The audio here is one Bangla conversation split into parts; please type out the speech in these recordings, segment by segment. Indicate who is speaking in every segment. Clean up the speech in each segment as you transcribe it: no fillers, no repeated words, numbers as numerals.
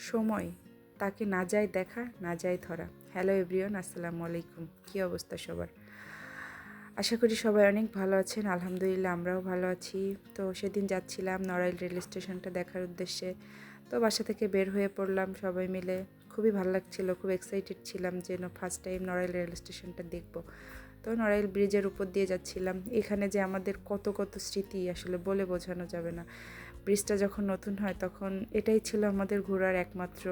Speaker 1: সময় তাকে না যায় দেখা, না যায় ধরা। হ্যালো এভরিওয়ান, আসসালামু আলাইকুম। কী অবস্থা সবার? আশা করি সবাই অনেক ভালো আছেন। আলহামদুলিল্লাহ আমরাও ভালো আছি। তো সেদিন যাচ্ছিলাম নড়াইল রেল স্টেশনটা দেখার উদ্দেশ্যে। তো বাসা থেকে বের হয়ে পড়লাম সবাই মিলে। খুবই ভালো লাগছিল, খুব এক্সাইটেড ছিলাম যে ফার্স্ট টাইম নড়াইল রেল স্টেশনটা দেখব। তো নড়াইল ব্রিজের উপর দিয়ে যাচ্ছিলাম। এখানে যে আমাদের কত কত স্মৃতি আসলে বলে বোঝানো যাবে না। ব্রিজটা যখন নতুন হয় তখন এটাই ছিল আমাদের ঘোরার একমাত্র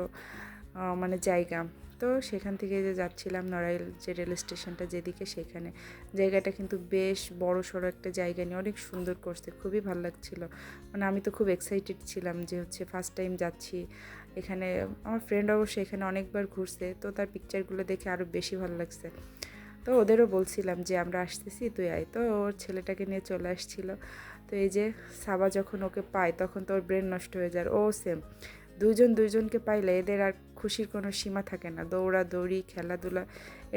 Speaker 1: জায়গা। তো সেখান থেকে যে যাচ্ছিলাম নড়াইল যে রেল স্টেশনটা যেদিকে, সেখানে জায়গাটা কিন্তু বেশ বড় সড়ো একটা জায়গা নিয়ে অনেক সুন্দর করছে, খুবই ভালো লাগছিল। আমি তো খুব এক্সাইটেড ছিলাম যে ফার্স্ট টাইম যাচ্ছি এখানে। আমার ফ্রেন্ড অবশ্যই এখানে অনেকবার ঘুরছে, তো তার পিকচারগুলো দেখে আরও বেশি ভালো লাগছে। তো ওদেরও বলছিলাম যে আমরা আসতেছি, তুই আয়। তো ওর ছেলেটাকে নিয়ে চলে আসছিল। তো এই যে সাবা যখন ওকে পায় তখন তো ওর ব্রেন নষ্ট হয়ে যায়। ও সেম, দুইজনকে পাইলে এদের আর খুশির কোনো সীমা থাকে না। দৌড়াদৌড়ি, খেলাধুলা,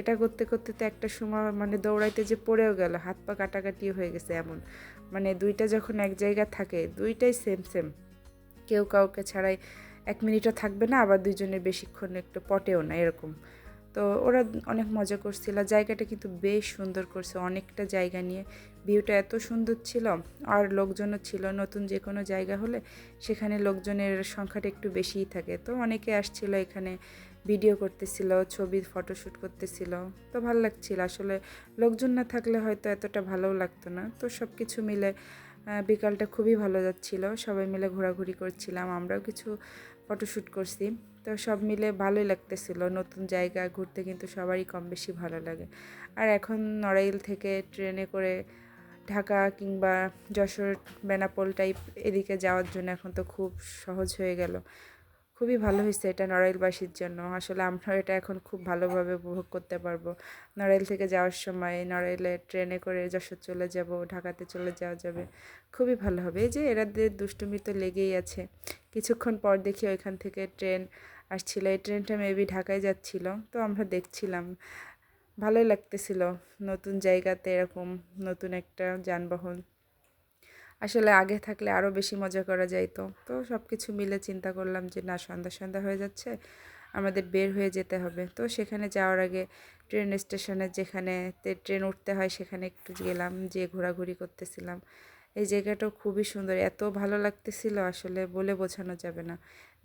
Speaker 1: এটা করতে করতে তো একটা সময় দৌড়াইতে যে পড়েও গেল, হাত পা কাটাকাটি হয়ে গেছে এমন। দুইটা যখন এক জায়গায় থাকে, দুইটাই সেম সেম, কেউ কাউকে ছাড়াই 1 মিনিটও থাকবে না, আবার দুইজনের বেশিক্ষণ একটু পটেও না, এরকম। তো ওরা অনেক মজা করছিল। জায়গাটা কিন্তু বেশ সুন্দর করছে, অনেকটা জায়গা নিয়ে। ভিউটা এত সুন্দর ছিল, আর লোকজনও ছিল। নতুন যে কোনো জায়গা হলে সেখানে লোকজনের সংখ্যাটা একটু বেশিই থাকে। তো অনেকে আসছিল এখানে, ভিডিও করতেছিল, ছবি ফটোশ্যুট করতেছিল। তো ভালো লাগছিল আসলে। লোকজন না থাকলে হয়তো এতটা ভালোও লাগতো না। তো সব কিছু মিলে বিকালটা খুবই ভালো যাচ্ছিল। সবাই মিলে ঘোরাঘুরি করছিলাম, আমরাও কিছু ফটোশ্যুট করছি। তো সব মিলে ভালোই লাগতেছিল। নতুন জায়গা ঘুরতে কিন্তু সবারই কম বেশি ভালো লাগে। আর এখন নড়াইল থেকে ট্রেনে করে ঢাকা কিংবা যশোর, বেনাপোল টাইপ এদিকে যাওয়ার জন্য এখন তো খুব সহজ হয়ে গেল। খুবই ভালো হয়েছে এটা নড়াইলবাসীর জন্য। আসলে আমরা এটা এখন খুব ভালোভাবে উপভোগ করতে পারবো। নড়াইল থেকে যাওয়ার সময় নড়াইলে ট্রেনে করে যশোর চলে যাব, ঢাকাতে চলে যাওয়া যাবে, খুবই ভালো হবে। এই যে এরাদের দুষ্টুমি তো লেগেই আছে। কিছুক্ষণ পর দেখি ওইখান থেকে ট্রেন আসছিল। এই ট্রেনটা মেবি ঢাকায় যাচ্ছিল। তো আমরা দেখছিলাম, ভালোই লাগতেছিল নতুন জায়গাতে এরকম নতুন একটা যানবাহন। আসলে আগে থাকলে আরও বেশি মজা করা যাইতো। তো সব কিছু মিলে চিন্তা করলাম যে না, সন্ধ্যা সন্ধ্যা হয়ে যাচ্ছে, আমাদের বের হয়ে যেতে হবে। তো সেখানে যাওয়ার আগে ট্রেন স্টেশনে যেখানে ট্রেন উঠতে হয় সেখানে একটু গেলাম, যেয়ে ঘোরাঘুরি করতেছিলাম। এই জায়গাটাও খুবই সুন্দর, এত ভালো লাগতেছিল আসলে বলে বোঝানো যাবে না।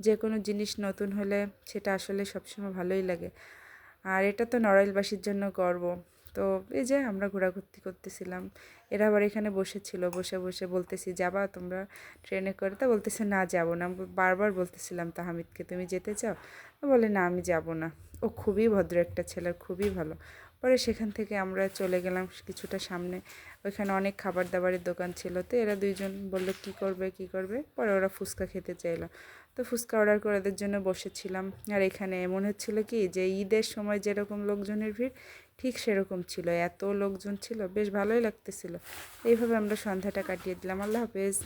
Speaker 1: যে কোনো জিনিস নতুন হলে সেটা আসলে সবসময় ভালোই লাগে। আর এটা তো নড়াইলবাসীর জন্য গর্ব। তো এই যে আমরা ঘোরাঘুরি করতেছিলাম, এরা আবার এখানে বসেছিল, বসে বসে বলতেছি যাবা তোমরা ট্রেনে করে? তা বলতেছে না যাবো না। বারবার বলতেছিলাম তাহমিদকে, তুমি যেতে চাও? বলে না, আমি যাব না। ও খুবই ভদ্র একটা ছেলে, খুবই ভালো। পরে সেখান থেকে আমরা চলে গেলাম কিছুটা সামনে। ওইখানে অনেক খাবার দাবারের দোকান ছিল। তো এরা দুইজন বললো কী করবে কী করবে, পরে ওরা ফুচকা খেতে চাইলো। তো ফুচকা অর্ডার করে ওদের জন্য বসেছিলাম। আর এখানে মনে হচ্ছিল কি যে ঈদের সময় যেরকম লোকজনের ভিড়, ঠিক সেরকম ছিল, এত লোকজন ছিল, বেশ ভালোই লাগতেছিল। এইভাবে আমরা সন্ধ্যাটা কাটিয়ে দিলাম। আল্লাহ হাফেজ।